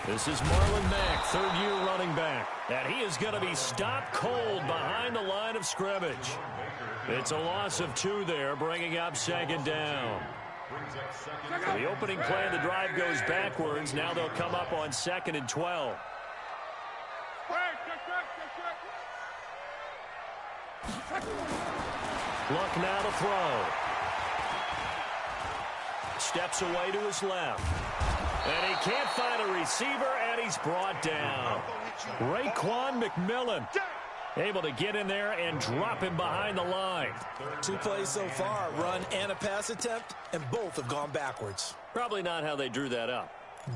This is Marlon Mack, third-year running back. And he is going to be stopped cold behind the line of scrimmage. It's a loss of 2 there, bringing up second down. The opening play of the drive goes backwards. Now they'll come up on 2nd and 12. Luck now to throw. Steps away to his left. And he can't find a receiver, and he's brought down. Raekwon McMillan able to get in there and drop him behind the line. 2 plays so far, run and a pass attempt, and both have gone backwards. Probably not how they drew that up.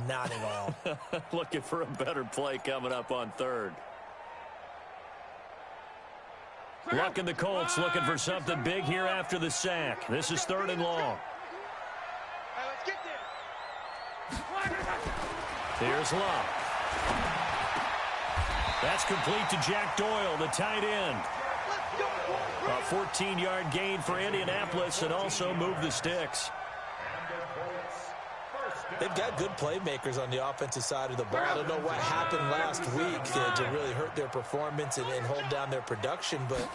Not at all. Looking for a better play coming up on 3rd. Luck and the Colts looking for something big here after the sack. This is 3rd and long. Here's Luck. That's complete to Jack Doyle, the tight end. A 14-yard gain for Indianapolis and also move the sticks. They've got good playmakers on the offensive side of the ball. I don't know what happened last week to really hurt their performance and hold down their production, but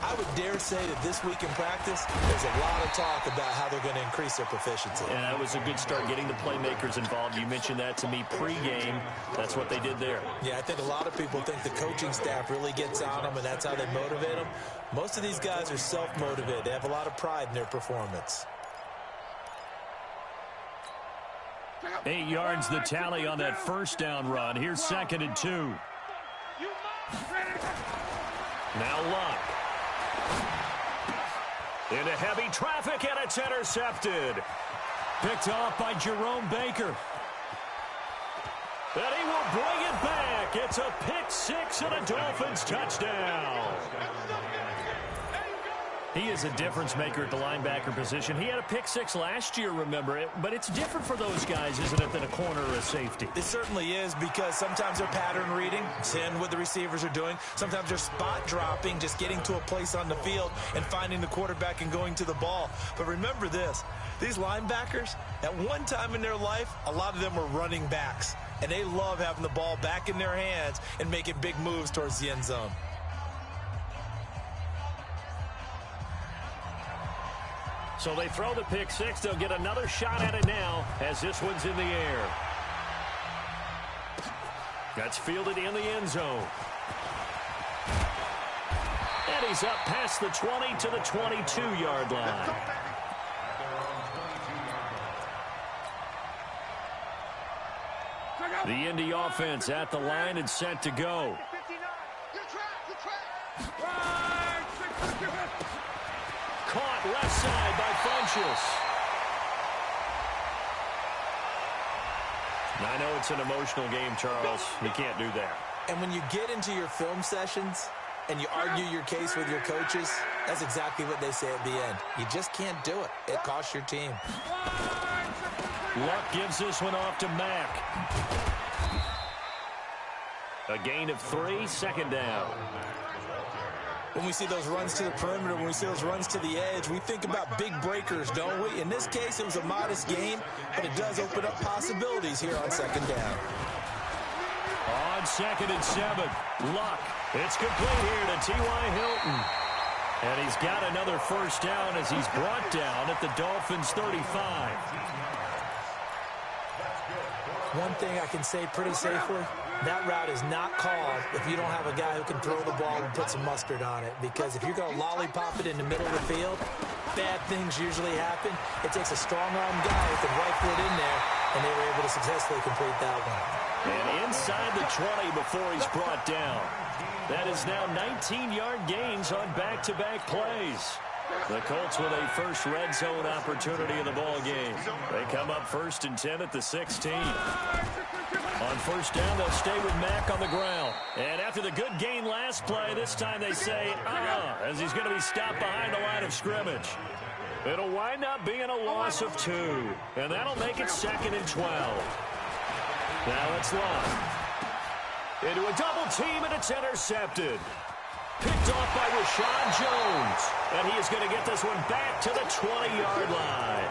I would dare say that this week in practice, there's a lot of talk about how they're going to increase their proficiency. And that was a good start, getting the playmakers involved. You mentioned that to me pregame. That's what they did there. Yeah, I think a lot of people think the coaching staff really gets on them, and that's how they motivate them. Most of these guys are self-motivated. They have a lot of pride in their performance. 8 yards the tally on that first down run. Here's 2nd and 2. Now Luck. Into heavy traffic, and it's intercepted. Picked off by Jerome Baker. And he will bring it back. It's a pick 6 and a Dolphins touchdown. He is a difference maker at the linebacker position. He had a pick 6 last year, remember it. But it's different for those guys, isn't it, than a corner or a safety? It certainly is, because sometimes they're pattern reading, seeing what the receivers are doing. Sometimes they're spot dropping, just getting to a place on the field and finding the quarterback and going to the ball. But remember this, these linebackers, at one time in their life, a lot of them were running backs. And they love having the ball back in their hands and making big moves towards the end zone. So they throw the pick 6. They'll get another shot at it now as this one's in the air. That's fielded in the end zone. And he's up past the 20 to the 22-yard line. The Indy offense at the line and set to go. Caught left side by Funchess. I know it's an emotional game, Charles. You can't do that. And when you get into your film sessions and you argue your case with your coaches, that's exactly what they say at the end. You just can't do it. It costs your team. Luck gives this one off to Mack. A gain of 3, 2nd down. When we see those runs to the perimeter, when we see those runs to the edge, we think about big breakers, don't we? In this case, it was a modest gain, but it does open up possibilities here on 2nd down. On 2nd and 7, Luck. It's complete here to T.Y. Hilton. And he's got another first down as he's brought down at the Dolphins' 35. One thing I can say pretty safely, that route is not called if you don't have a guy who can throw the ball and put some mustard on it. Because if you're going to lollipop it in the middle of the field, bad things usually happen. It takes a strong-arm guy who can rifle it in there, and they were able to successfully complete that one. And inside the 20 before he's brought down. That is now 19-yard gains on back-to-back plays. The Colts with a first red zone opportunity in the ball game. They come up 1st and 10 at the 16. On first down, they'll stay with Mack on the ground. And after the good gain last play, this time they say, as he's going to be stopped behind the line of scrimmage. It'll wind up being a loss of 2. And that'll make it 2nd and 12. Now it's Luck. Into a double team, and it's intercepted. Picked off by Rashad Jones. And he is going to get this one back to the 20-yard line.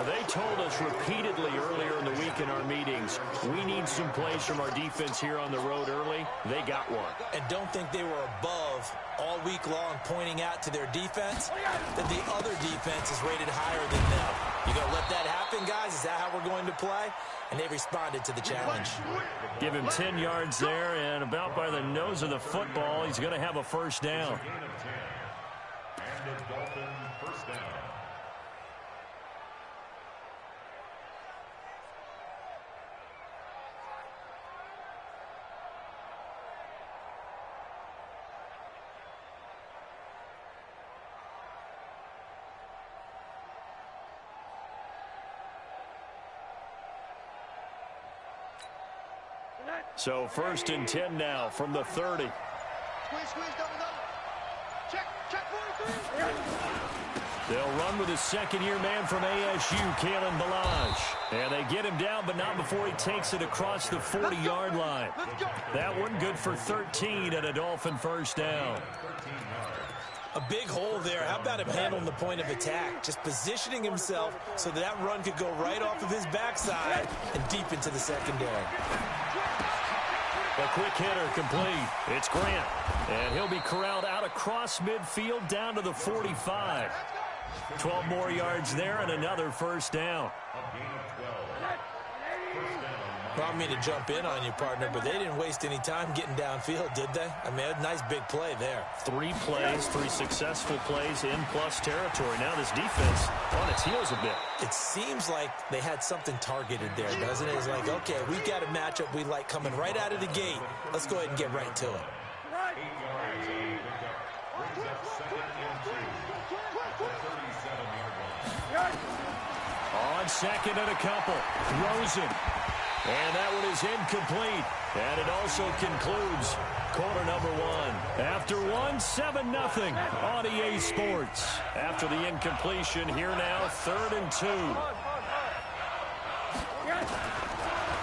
They told us repeatedly earlier in the week in our meetings, we need some plays from our defense here on the road early. They got one. And don't think they were above all week long pointing out to their defense that the other defense is rated higher than them. You going to let that happen, guys? Is that how we're going to play? And they responded to the challenge. Give him 10 yards there, and about by the nose of the football, he's going to have a first down. And a Dolphin first down. So 1st and 10 now from the 30. They'll run with a second-year man from ASU, Kalen Ballage. And they get him down, but not before he takes it across the 40-yard line. That one good for 13 and a Dolphin first down. A big hole there. How about him handling the point of attack? Just positioning himself so that run could go right off of his backside and deep into the secondary. A quick hitter complete. It's Grant. And he'll be corralled out across midfield down to the 45. 12 more yards there and another first down. Well, I mean to jump in on you, partner, but they didn't waste any time getting downfield, did they? I mean, a nice big play there. 3 plays, 3 successful plays in plus territory. Now this defense on its heels a bit. It seems like they had something targeted there, doesn't it? It's like, okay, we've got a matchup we like coming right out of the gate. Let's go ahead and get right to it. On second and a couple, Rosen. And that one is incomplete. And it also concludes quarter number 1. After 1, 7-0 on EA Sports. After the incompletion, here now, 3rd and 2.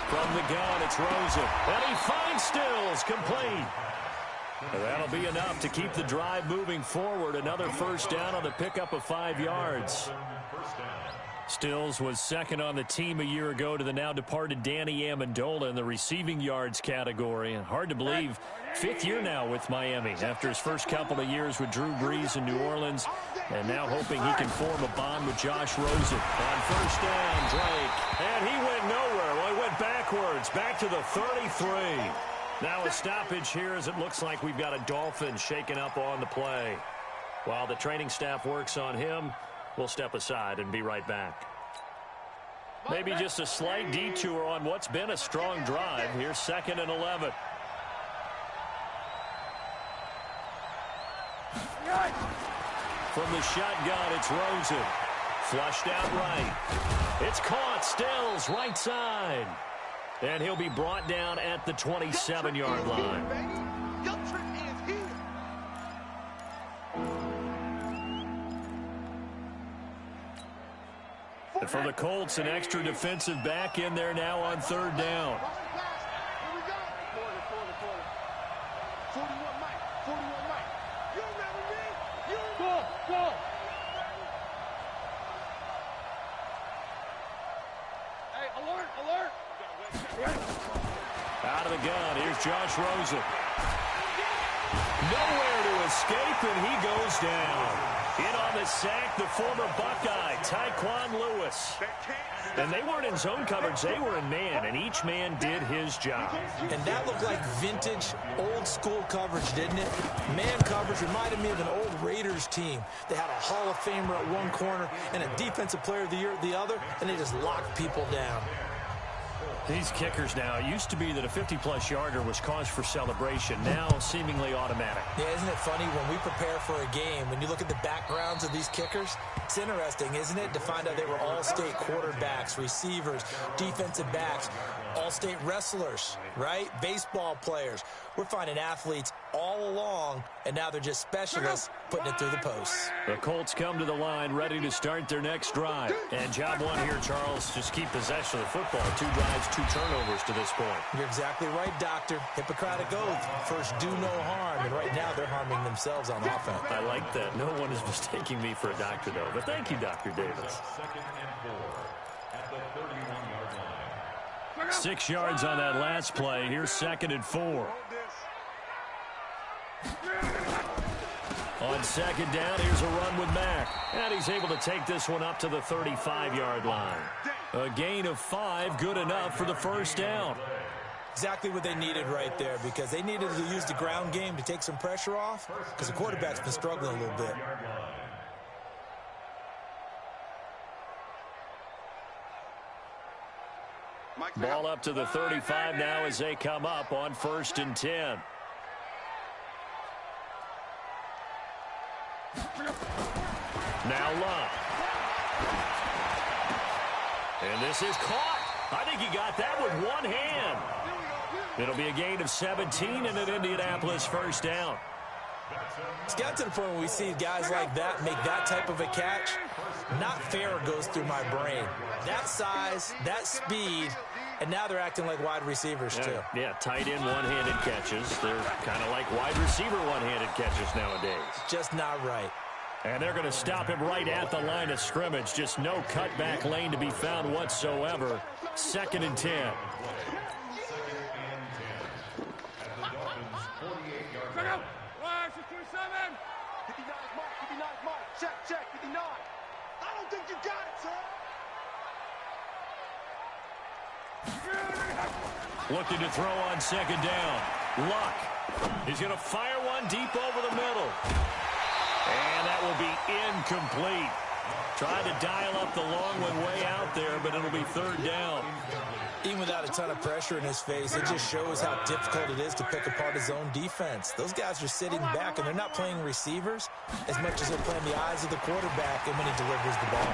From the gun, it's Rosen. And he finds Stills, complete. And that'll be enough to keep the drive moving forward. Another first down on the pickup of 5 yards. Stills was second on the team a year ago to the now departed Danny Amendola in the receiving yards category. And hard to believe, 5th year now with Miami after his first couple of years with Drew Brees in New Orleans. And now hoping he can form a bond with Josh Rosen. On first down, Drake. And he went nowhere. Well, he went backwards, back to the 33. Now a stoppage here as it looks like we've got a Dolphin shaken up on the play. While the training staff works on him, we'll step aside and be right back. Maybe just a slight detour on what's been a strong drive. Here's 2nd and 11. From the shotgun, it's Rosen. Flushed out right. It's caught. Stills right side. And he'll be brought down at the 27-yard line. And for the Colts, an extra defensive back in there now on 3rd down. Out of the gun, here's Josh Rosen. Nowhere to escape, and he goes down. In on the sack, the former Buckeye, Tyquan Lewis. And they weren't in zone coverage, they were in man, and each man did his job. And that looked like vintage, old-school coverage, didn't it? Man coverage reminded me of an old Raiders team. They had a Hall of Famer at one corner and a Defensive Player of the Year at the other, and they just locked people down. These kickers now, it used to be that a 50-plus yarder was cause for celebration, now seemingly automatic. Yeah, isn't it funny when we prepare for a game, when you look at the backgrounds of these kickers, it's interesting, isn't it, to find out they were all-state quarterbacks, receivers, defensive backs, all-state wrestlers, right? Baseball players. We're finding athletes all along, and now they're just specialists putting it through the posts. The Colts come to the line ready to start their next drive. And job 1 here, Charles, just keep possession of the football. 2 drives drives, 2 turnovers to this point. You're exactly right, Doctor. Hippocratic oath. First, do no harm. And right now, they're harming themselves on offense. I like that. No one is mistaking me for a doctor, though. But thank you, Dr. Davis. 6 yards on that last play. Here's 2nd and 4. On 2nd down, here's a run with Mack. And he's able to take this one up to the 35-yard line. A gain of 5, good enough for the first down. Exactly what they needed right there, because they needed to use the ground game to take some pressure off, because the quarterback's been struggling a little bit. Ball up to the 35 now as they come up on 1st and 10. Now Love. And this is caught. I think he got that with one hand. It'll be a gain of 17 and an Indianapolis first down. It's got to the point where we see guys like that make that type of a catch. Not fair goes through my brain. That size, that speed, and now they're acting like wide receivers too. Yeah, tight end one-handed catches. They're kind of like wide receiver one-handed catches nowadays. Just not right. And they're going to stop him right at the line of scrimmage. Just no cutback lane to be found whatsoever. 2nd and 10. Check, 59. I don't think you got it, sir. Looking to throw on 2nd down. Luck. He's going to fire one deep over the middle. And that will be incomplete. Tried to dial up the long one way out there, but it'll be 3rd down. Even without a ton of pressure in his face, it just shows how difficult it is to pick apart his own defense. Those guys are sitting back, and they're not playing receivers as much as they're playing the eyes of the quarterback and when he delivers the ball.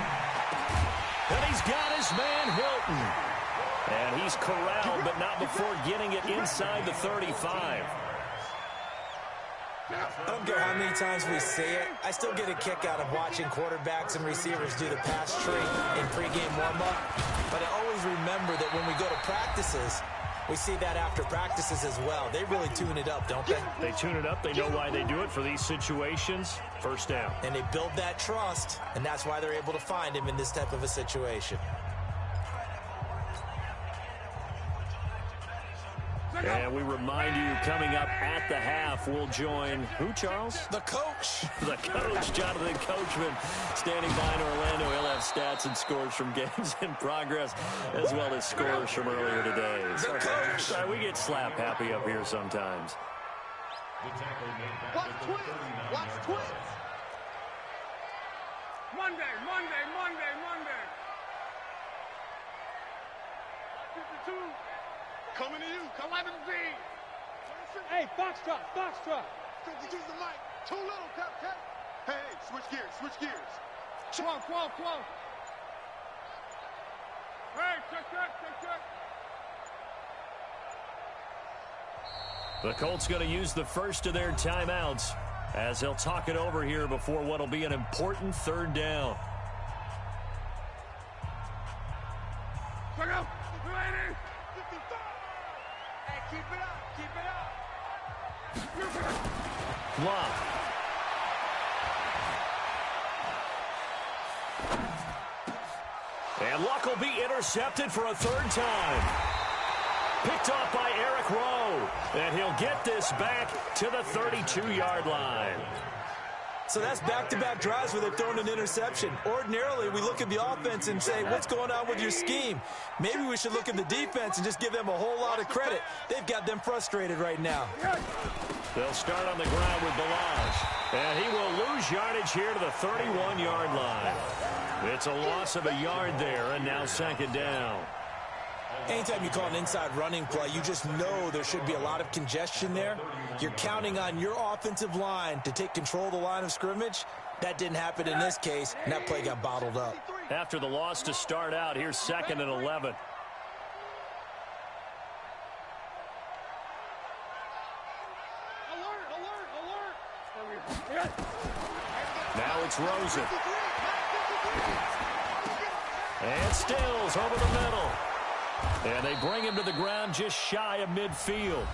And he's got his man, Hilton. And he's corralled, but not before getting it inside the 35. I don't care how many times we see it. I still get a kick out of watching quarterbacks and receivers do the pass tree in pregame warm-up. But I always remember that when we go to practices, we see that after practices as well. They really tune it up, don't they? They tune it up. They know why they do it for these situations. First down. And they build that trust, and that's why they're able to find him in this type of a situation. And we remind you, coming up at the half, we'll join who, Charles? The coach. The coach, Jonathan Coachman, standing by in Orlando. He'll have stats and scores from games in progress, as well as scores from earlier today. The coach. Sorry, we get slap happy up here sometimes. Watch twins. Watch twins. Monday. 52. Coming to you. Come on, Z. Hey, Foxtrot. 52's the mic. Too little, Cupcake. Hey, switch gears. 12. Hey, check. The Colts going to use the first of their timeouts as they'll talk it over here before what will be an important 3rd down. Check out. Ready. 55. Hey, keep it up. Love. And Luck will be intercepted for a 3rd time. Picked off by Eric Rowe. And he'll get this back to the 32-yard line. So that's back-to-back drives where they've thrown an interception. Ordinarily, we look at the offense and say, what's going on with your scheme? Maybe we should look at the defense and just give them a whole lot of credit. They've got them frustrated right now. They'll start on the ground with Balazs. And he will lose yardage here to the 31-yard line. It's a loss of a yard there, and now 2nd down. Anytime you call an inside running play, you just know there should be a lot of congestion there. You're counting on your offensive line to take control of the line of scrimmage. That didn't happen in this case, and that play got bottled up. After the loss to start out, here's 2nd and 11. Alert. Now it's Rosen. And Stills over the middle. And they bring him to the ground just shy of midfield.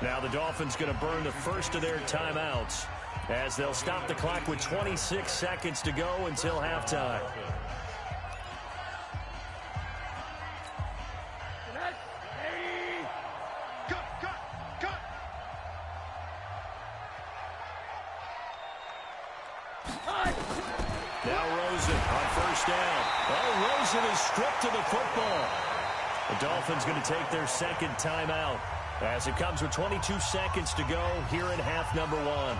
Now the Dolphins going to burn the first of their timeouts as they'll stop the clock with 26 seconds to go until halftime. Now Rosen on first down. Oh, Rosen is stripped of the football. The Dolphins going to take their second timeout as it comes with 22 seconds to go here in half number one.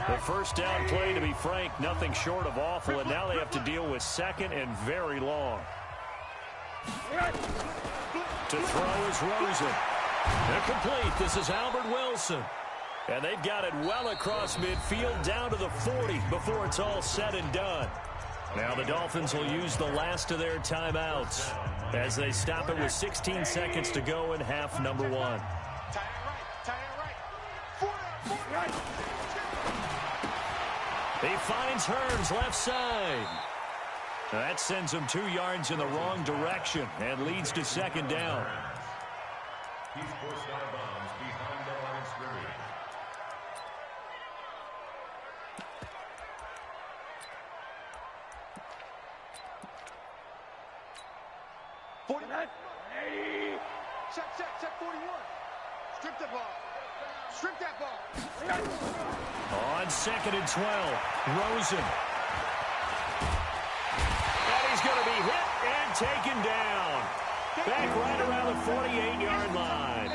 The first down play, to be frank, nothing short of awful, and now they have to deal with second and very long. To throw is Rosen. Incomplete. This is Albert Wilson. And they've got it well across midfield down to the 40 before it's all said and done. Now the Dolphins will use the last of their timeouts as they stop it with 16 seconds to go in half number one. He finds Hearns left side. That sends him 2 yards in the wrong direction and leads to second down. He's forced out of bounds behind the line of scrimmage. Check 41. Strip the ball. Strip that ball. On second and 12, Rosen. And he's going to be hit and taken down. Back right around the 48-yard line.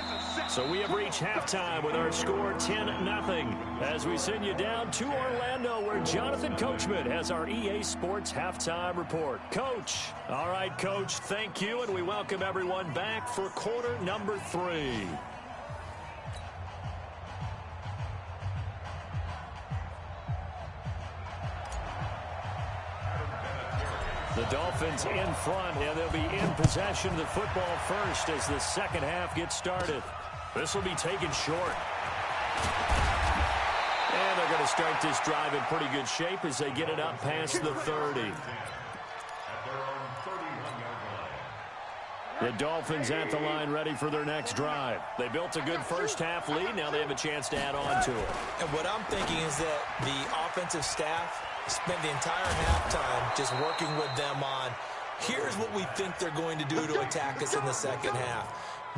So we have reached halftime with our score 10-0 as we send you down to Orlando where Jonathan Coachman has our EA Sports halftime report. Coach. All right, Coach, thank you, and we welcome everyone back for quarter number 3. The Dolphins in front, and they'll be in possession of the football first as the second half gets started. This will be taken short. And they're going to start this drive in pretty good shape as they get it up past the 30. The Dolphins at the line ready for their next drive. They built a good first half lead. Now they have a chance to add on to it. And what I'm thinking is that the offensive staff spent the entire halftime just working with them on, here's what we think they're going to do to attack us in the second half.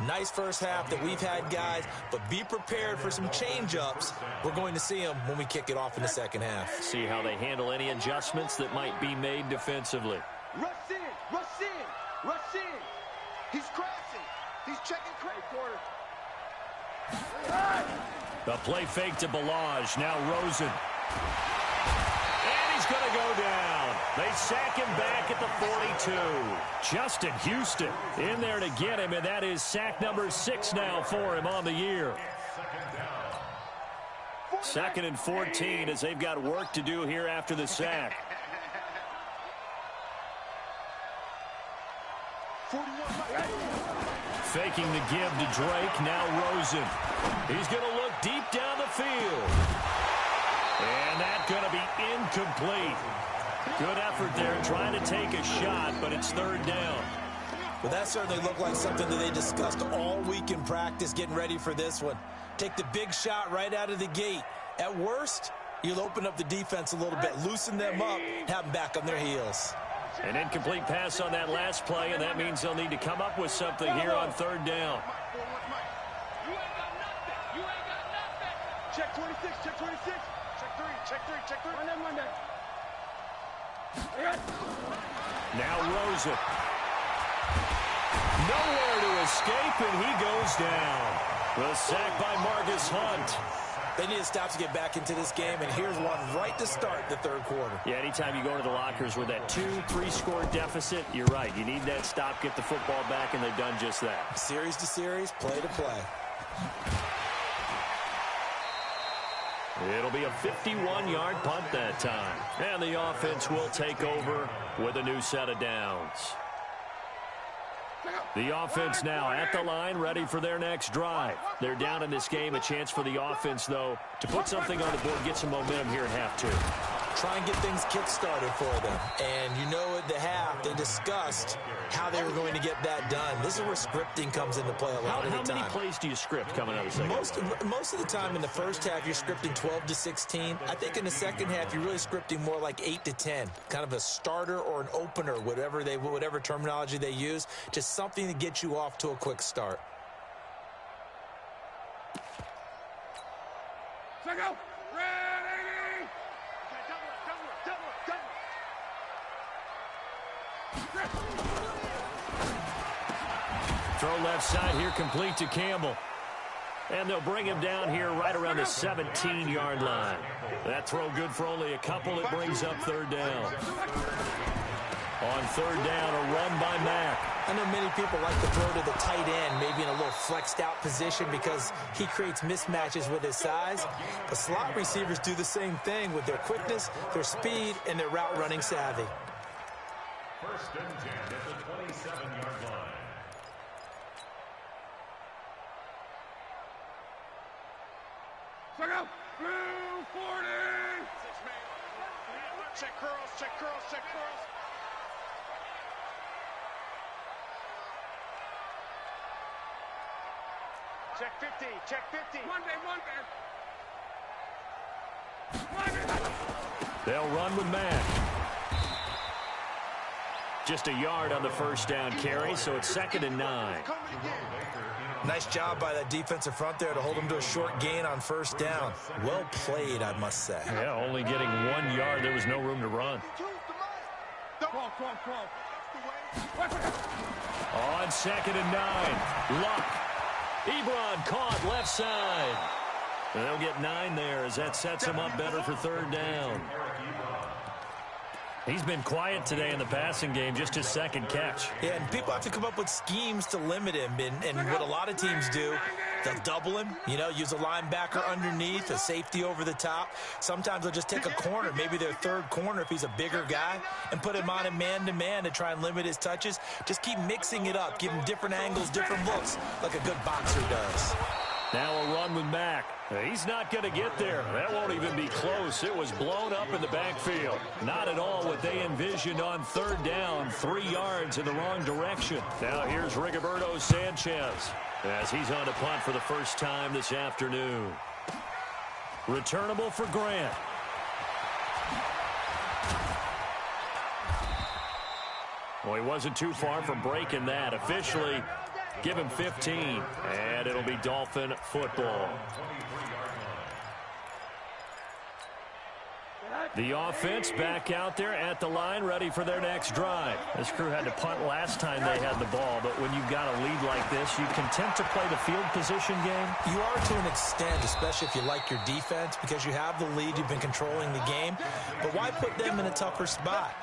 Nice first half that we've had, guys, but be prepared for some change-ups. We're going to see them when we kick it off in the second half. See how they handle any adjustments that might be made defensively. Rush in, rush in, rush in. He's crashing. He's checking quarter. The play fake to Balaj. Now Rosen. And he's going to go down. They sack him back at the 42. Justin Houston in there to get him, and that is sack number 6 now for him on the year. Second and 14 as they've got work to do here after the sack. Faking the give to Drake. Now Rosen. He's going to look deep down the field. And that's going to be incomplete. Good effort there trying to take a shot, but it's third down. Well, that certainly looked like something that they discussed all week in practice getting ready for this one. Take the big shot right out of the gate. At worst, you'll open up the defense a little bit, loosen them up, have them back on their heels. An incomplete pass on that last play, and that means they'll need to come up with something here on third down. You ain't got nothing. You ain't got nothing. Check 26, check 26. Check 3. Run that. Now Rosen. Nowhere to escape, and he goes down. The sack by Marcus Hunt. They need to stop to get back into this game, and here's one right to start the third quarter. Yeah, anytime you go to the lockers with that 2-3 score deficit, you're right. You need that stop, get the football back, and they've done just that. Series to series, play to play. It'll be a 51-yard punt that time. And the offense will take over with a new set of downs. The offense now at the line, ready for their next drive. They're down in this game. A chance for the offense, though, to put something on the board, get some momentum here in half two. Try and get things kick-started for them. And you know at the half, they discussed how they were going to get that done. This is where scripting comes into play a lot of the time. How many plays do you script coming out of the second? Most of the time in the first half, you're scripting 12 to 16. I think in the second half, you're really scripting more like 8 to 10. Kind of a starter or an opener, whatever terminology they use. Just something to get you off to a quick start. Check out. Ready. Throw left side here, complete to Campbell. And they'll bring him down here right around the 17-yard line. That throw good for only a couple. It brings up third down. On third down, a run by Mack. I know many people like to throw to the tight end, maybe in a little flexed out position because he creates mismatches with his size. The slot receivers do the same thing with their quickness, their speed, and their route running savvy. First and 10 at the 27-yard line. Check out. Blue 40. Check curls, check curls, check curls. Check 50, check 50. One day. They'll run with Mack. Just a yard on the first down carry, so it's 2nd and 9. Nice job by that defensive front there to hold him to a short gain on first down. Well played, I must say. Yeah, only getting 1 yard. There was no room to run. On 2nd and 9, Luck. Ebron caught left side. And they'll get 9 there as that sets him up better for third down. He's been quiet today in the passing game, just his second catch. Yeah, and people have to come up with schemes to limit him. And what a lot of teams do, they'll double him, use a linebacker underneath, a safety over the top. Sometimes they'll just take a corner, maybe their third corner if he's a bigger guy, and put him on a man-to-man to try and limit his touches. Just keep mixing it up, give him different angles, different looks, like a good boxer does. Now a run with Mack. He's not going to get there. That won't even be close. It was blown up in the backfield. Not at all what they envisioned on third down. 3 yards in the wrong direction. Now here's Rigoberto Sanchez as he's on to punt for the first time this afternoon. Returnable for Grant. Well, he wasn't too far from breaking that. Officially, give him 15, and it'll be Dolphin football. The offense back out there at the line, ready for their next drive. This crew had to punt last time they had the ball, but when you've got a lead like this, you content to play the field position game? You are to an extent, especially if you like your defense, because you have the lead, you've been controlling the game. But why put them in a tougher spot?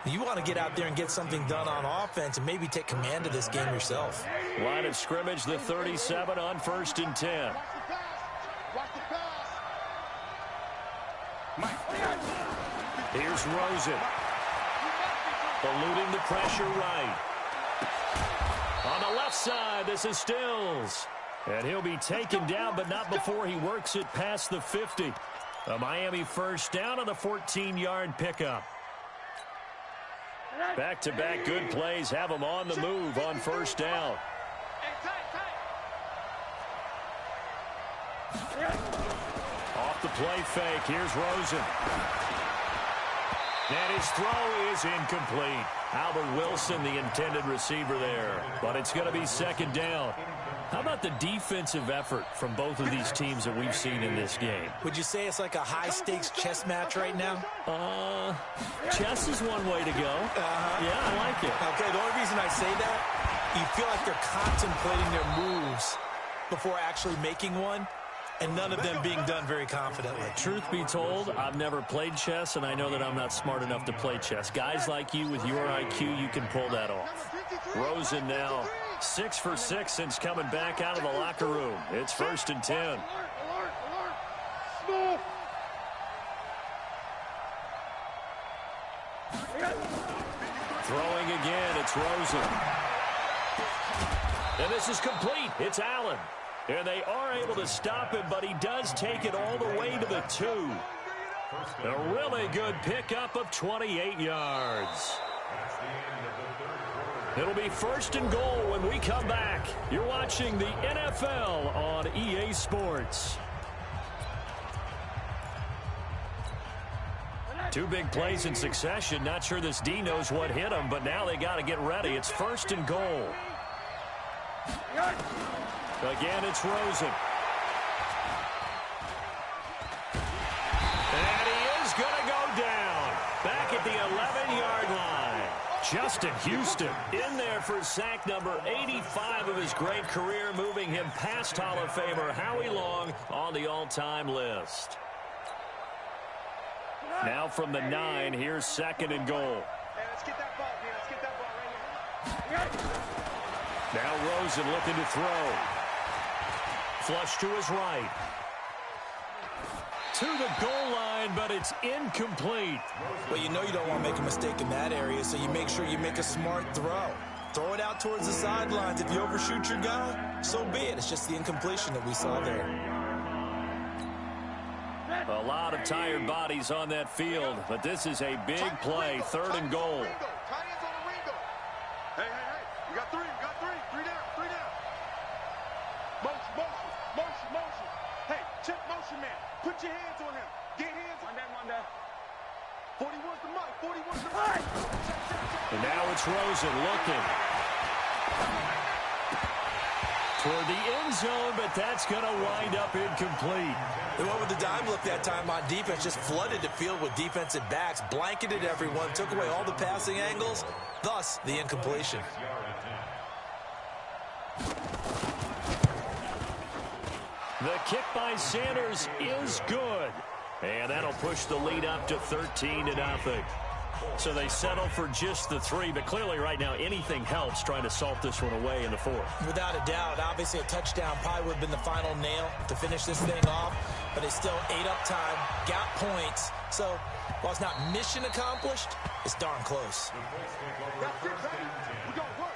You want to get out there and get something done on offense and maybe take command of this game yourself. Line of scrimmage, the 37 on 1st and 10. Here's Rosen. Eluding the pressure right. On the left side, this is Stills. And he'll be taken down, but not before he works it past the 50. A Miami first down on the 14-yard pickup. Back-to-back good plays have them on the move on first down. Off the play fake, here's Rosen. And his throw is incomplete. Albert Wilson, the intended receiver there. But it's going to be 2nd down. How about the defensive effort from both of these teams that we've seen in this game? Would you say it's like a high-stakes chess match right now? Chess is one way to go. Yeah, I like it. Okay, the only reason I say that, you feel like they're contemplating their moves before actually making one, and none of them being done very confidently. Truth be told, I've never played chess, and I know that I'm not smart enough to play chess. Guys like you with your IQ, you can pull that off. Rosen now 6 for 6 since coming back out of the locker room. It's 1st and 10. Throwing again, it's Rosen. And this is complete. It's Allen. And they are able to stop him, but he does take it all the way to the 2. A really good pickup of 28 yards. It'll be 1st and goal when we come back. You're watching the NFL on EA Sports. 2 big plays in succession. Not sure this D knows what hit him, but now they got to get ready. It's 1st and goal. Again, it's Rosen. And he is going to go down. Back at the 11-yard line. Justin Houston in there for sack number 85 of his great career, moving him past Hall of Famer Howie Long on the all-time list. Now from the 9, here's 2nd and goal. Hey, let's get that ball, man. Let's get that ball right here. Now Rosen looking to throw. Flush to his right. To the goal line, but it's incomplete. Well, you know you don't want to make a mistake in that area, so you make sure you make a smart throw. Throw it out towards the sidelines. If you overshoot your guy, so be it. It's just the incompletion that we saw there. A lot of tired bodies on that field, but this is a big play, 3rd and goal. Tight ends on the Ringo. Hey, hey, hey. We got 3. We got 3. 3 down. 3 down. Motion, motion, motion, motion. Hey, check motion, man. Put your hands on him. Get hands on that one there. 41's the mic. 41's the mic. And now it's Rosen looking toward the end zone, but that's going to wind up incomplete. They went with the dime look that time on defense, just flooded the field with defensive backs, blanketed everyone, took away all the passing angles, thus the incompletion. The kick by Sanders is good. And that'll push the lead up to 13-0. So they settle for just the 3, but clearly right now anything helps trying to salt this one away in the 4th. Without a doubt, obviously a touchdown probably would have been the final nail to finish this thing off, but they still ate up time, got points. So while it's not mission accomplished, it's darn close. That's it, baby. We got work.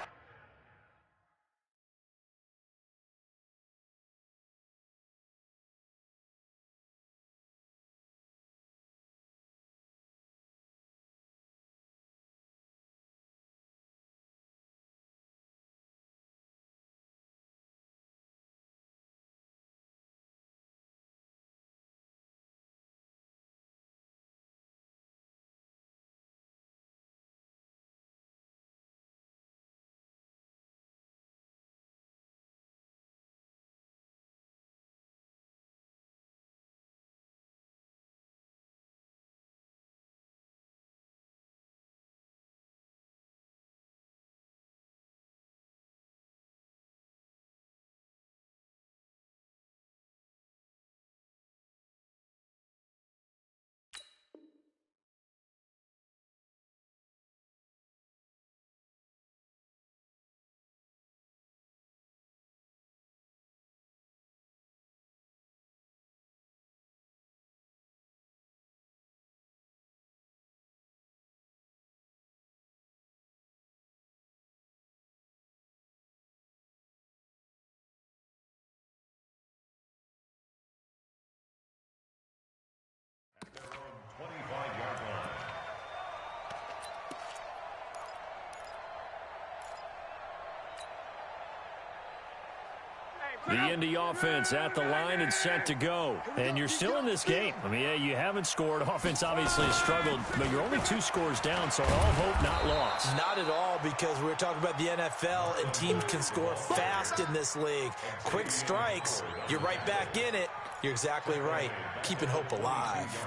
The Indy offense at the line and set to go. And you're still in this game. I mean, yeah, you haven't scored. Offense obviously has struggled, but you're only 2 scores down, so all hope not lost. Not at all, because we're talking about the NFL, and teams can score fast in this league. Quick strikes, you're right back in it. You're exactly right. Keeping hope alive.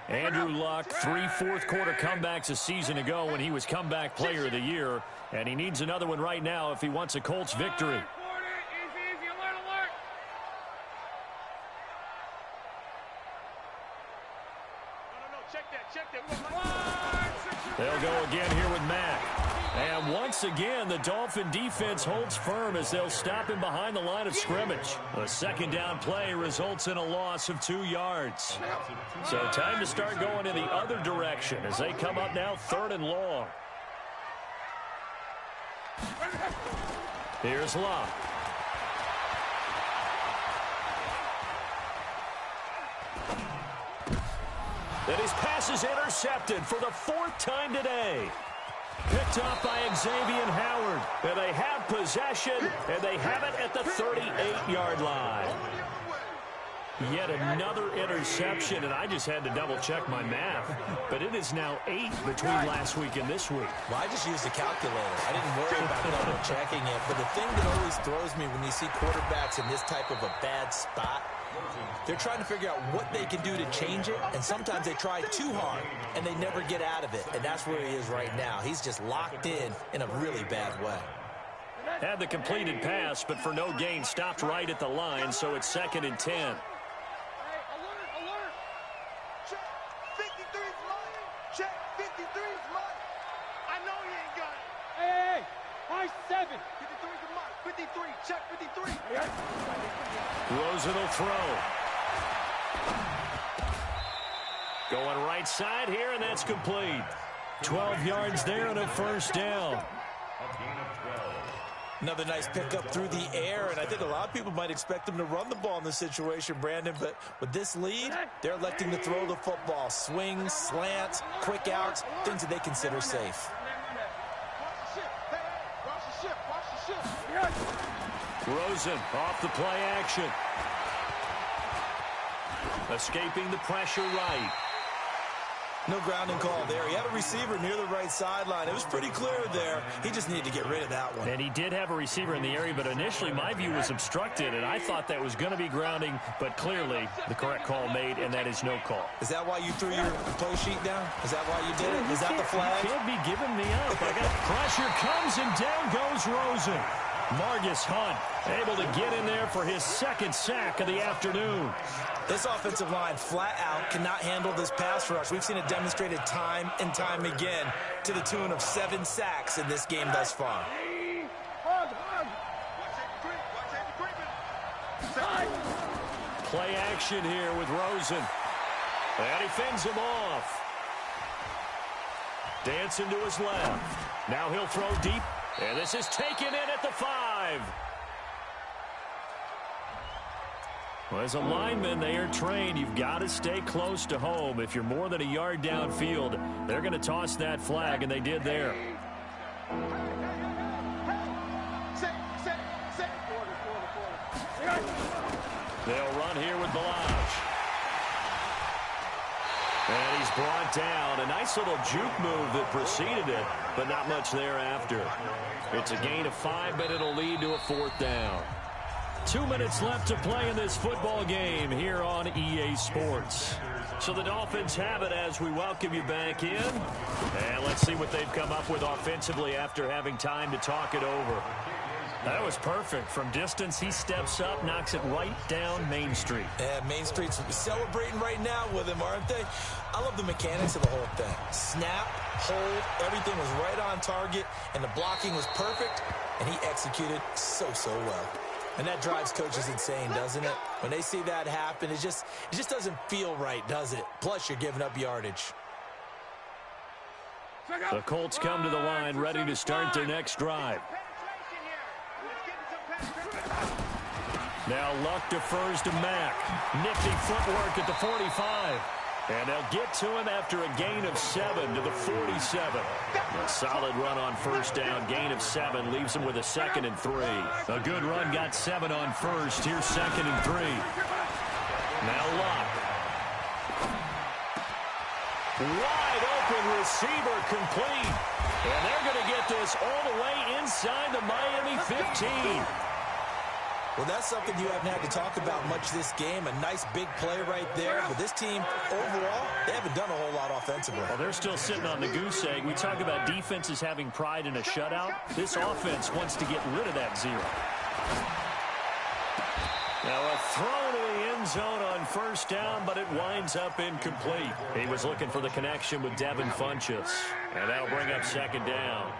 Andrew Luck, 3 fourth-quarter comebacks a season ago when he was comeback player of the year, and he needs another one right now if he wants a Colts victory. They'll go again here with Mack. And once again, the Dolphin defense holds firm as they'll stop him behind the line of scrimmage. A second down play results in a loss of 2 yards. So time to start going in the other direction as they come up now 3rd and long. Here's Love. And his pass is intercepted for the 4th time today. Picked up by Xavier Howard. And they have possession, and they have it at the 38-yard line. Yet another interception, and I just had to double-check my math. But it is now 8 between last week and this week. Well, I just used a calculator. I didn't worry about double-checking it. But the thing that always throws me when you see quarterbacks in this type of a bad spot, they're trying to figure out what they can do to change it, and sometimes they try too hard, and they never get out of it. And that's where he is right now. He's just locked in a really bad way. Had the completed pass, but for no gain, stopped right at the line, so it's 2nd and 10. Check, 53's mine. I know he ain't got it. Hey, high 7. 53's mine. 53, check 53. Rosen will throw. Going right side here, and that's complete. 12 yards there and a 1st down. Another nice pickup through the air, and I think a lot of people might expect them to run the ball in this situation, Brandon, but with this lead, they're electing to throw the football. Swings, slants, quick outs, things that they consider safe. Rosen off the play action. Escaping the pressure right. No grounding call there. He had a receiver near the right sideline. It was pretty clear there. He just needed to get rid of that one. And he did have a receiver in the area, but initially my view was obstructed, and I thought that was going to be grounding, but clearly the correct call made, and that is no call. Is that why you threw your play sheet down? Is that why you did it? Is that the flag? You can't be giving me up. I got pressure comes, and down goes Rosen. Margus Hunt able to get in there for his 2nd sack of the afternoon. This offensive line flat out cannot handle this pass rush. We've seen it demonstrated time and time again to the tune of 7 sacks in this game thus far. Play action here with Rosen. And he fends him off. Dancing to his left. Now he'll throw deep. And this is taken in at the 5. Well, as a lineman, they are trained. You've got to stay close to home. If you're more than a yard downfield, they're going to toss that flag, and they did there. They'll run here with Balazs. And he's brought down. A nice little juke move that preceded it, but not much thereafter. It's a gain of 5, but it'll lead to a 4th down. 2 minutes left to play in this football game here on EA Sports. So the Dolphins have it as we welcome you back in. And let's see what they've come up with offensively after having time to talk it over. That was perfect. From distance, he steps up, knocks it right down Main Street. Yeah, Main Street's celebrating right now with him, aren't they? I love the mechanics of the whole thing. Snap, hold, everything was right on target, and the blocking was perfect, and he executed so well. And that drives coaches insane, doesn't it? When they see that happen, it just doesn't feel right, does it? Plus, you're giving up yardage. The Colts come to the line, ready to start their next drive. Now Luck defers to Mack. Nifty footwork at the 45. And they'll get to him after a gain of 7 to the 47. A solid run on 1st down. Gain of 7 leaves him with a 2nd and 3. A good run got 7 on 1st. Here's 2nd and 3. Now Luck. Wide open receiver complete. And they're going to get this all the way inside the Miami 15. Well, that's something you haven't had to talk about much this game. A nice big play right there. But this team, overall, they haven't done a whole lot offensively. Well, they're still sitting on the goose egg. We talk about defenses having pride in a shutout. This offense wants to get rid of that 0. Now a throw to the end zone on 1st down, but it winds up incomplete. He was looking for the connection with Devin Funchess. And that'll bring up 2nd down.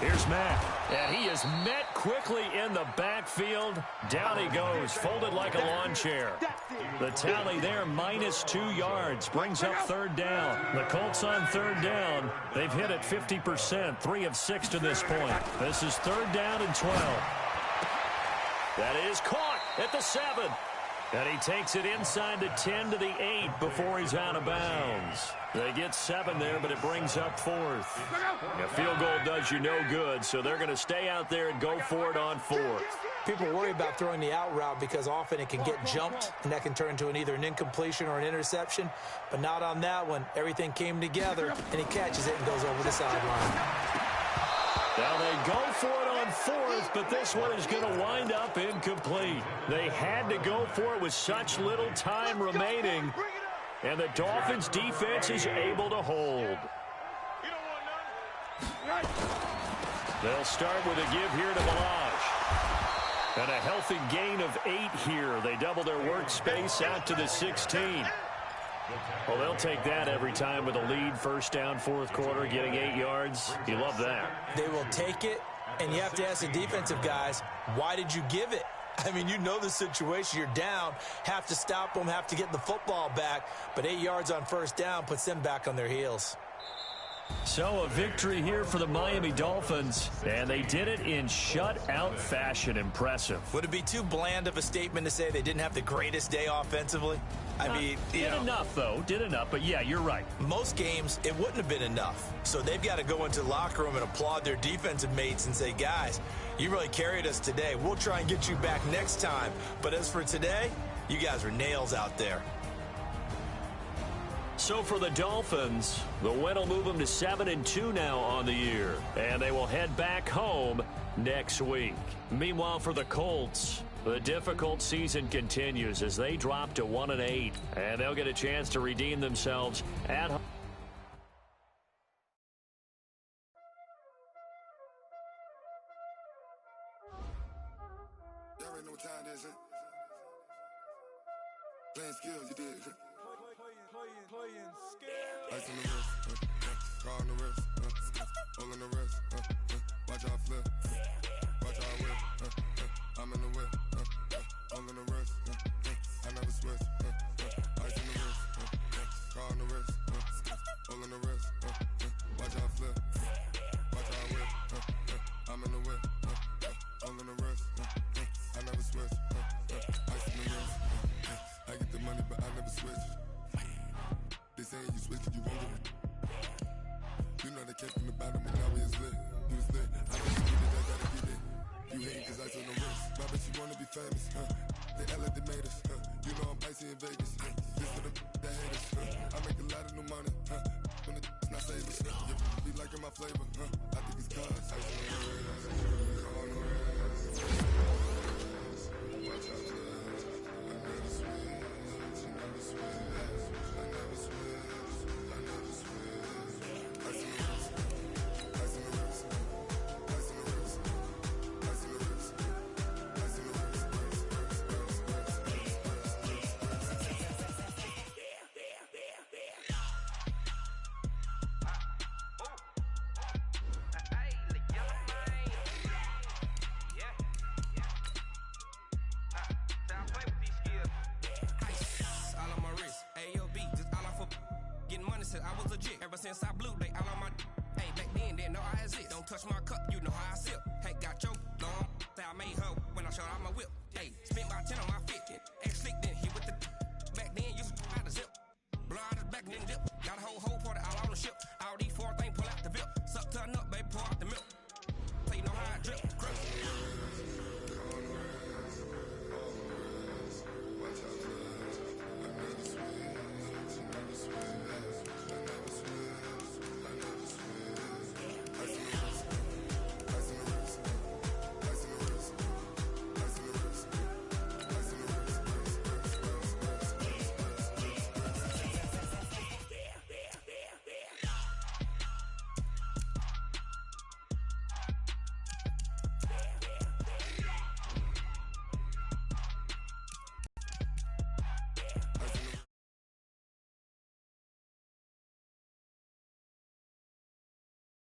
Here's Mack, and he is met quickly in the backfield. Down he goes, folded like a lawn chair. The tally there, -2 yards, brings up third down. The Colts on third down. They've hit it 50%, 3 of 6 to this point. This is third down and 12. That is caught at the 7. And he takes it inside the 10 to the 8 before he's out of bounds. They get 7 there, but it brings up 4th. A field goal does you no good, so they're going to stay out there and go for it on 4th. People worry about throwing the out route because often it can get jumped, and that can turn into either an incompletion or an interception. But not on that one. Everything came together, and he catches it and goes over the sideline. Now they go for it on 4th, but this one is going to wind up incomplete. They had to go for it with such little time remaining, and the Dolphins' defense is able to hold. They'll start with a give here to Balaj. And a healthy gain of 8 here. They double their workspace out to the 16. Well, they'll take that every time with a lead, first down, 4th quarter, getting 8 yards. You love that. They will take it, and you have to ask the defensive guys, why did you give it? I mean, you know the situation. You're down, have to stop them, have to get the football back, but 8 yards on first down puts them back on their heels. So a victory here for the Miami Dolphins, and they did it in shutout fashion. Impressive. Would it be too bland of a statement to say they didn't have the greatest day offensively? I mean, did enough, though. Did enough, but yeah, you're right. Most games, it wouldn't have been enough. So they've got to go into the locker room and applaud their defensive mates and say, guys, you really carried us today. We'll try and get you back next time. But as for today, you guys are nails out there. So for the Dolphins, the win will move them to 7-2 now on the year, and they will head back home next week. Meanwhile, for the Colts, the difficult season continues as they drop to 1-8, and they'll get a chance to redeem themselves at home. Y'all already know what time it is, huh? Playing skills, you did. Playing skills. Ice on the wrist, car on the wrist, hole in the wrist, watch out flip, watch out whip, I'm in the whip, hole in the wrist, I never switch, ice on the wrist, car on the wrist, hole in the wrist, watch out flip, watch out whip, I'm in the whip, hole in the wrist, I never switch, ice on the wrist, I get the money but I never switch. They saying you switch cause you won't get it. You know they came from the bottom and now we is lit. You was lit, I know you need it, I gotta get it. You hate cause ice on the wrist. My bitch, you wanna be famous, They act like they made us, You know I'm icy in Vegas, This for the that hate us, I make a lot of new money, When the not savers, You be liking my flavor, I think it's cause ice on the wrist, on the wrist. Watch out, I never switch, you never switch. I was legit. Ever since I blew, they all on my. Hey, back then, didn't know I exist. Don't touch my cup, you know how I sip. Hey, got your long. Say I made her when I showed out my whip. Hey, spent my 10 on my fit. Ex-slick,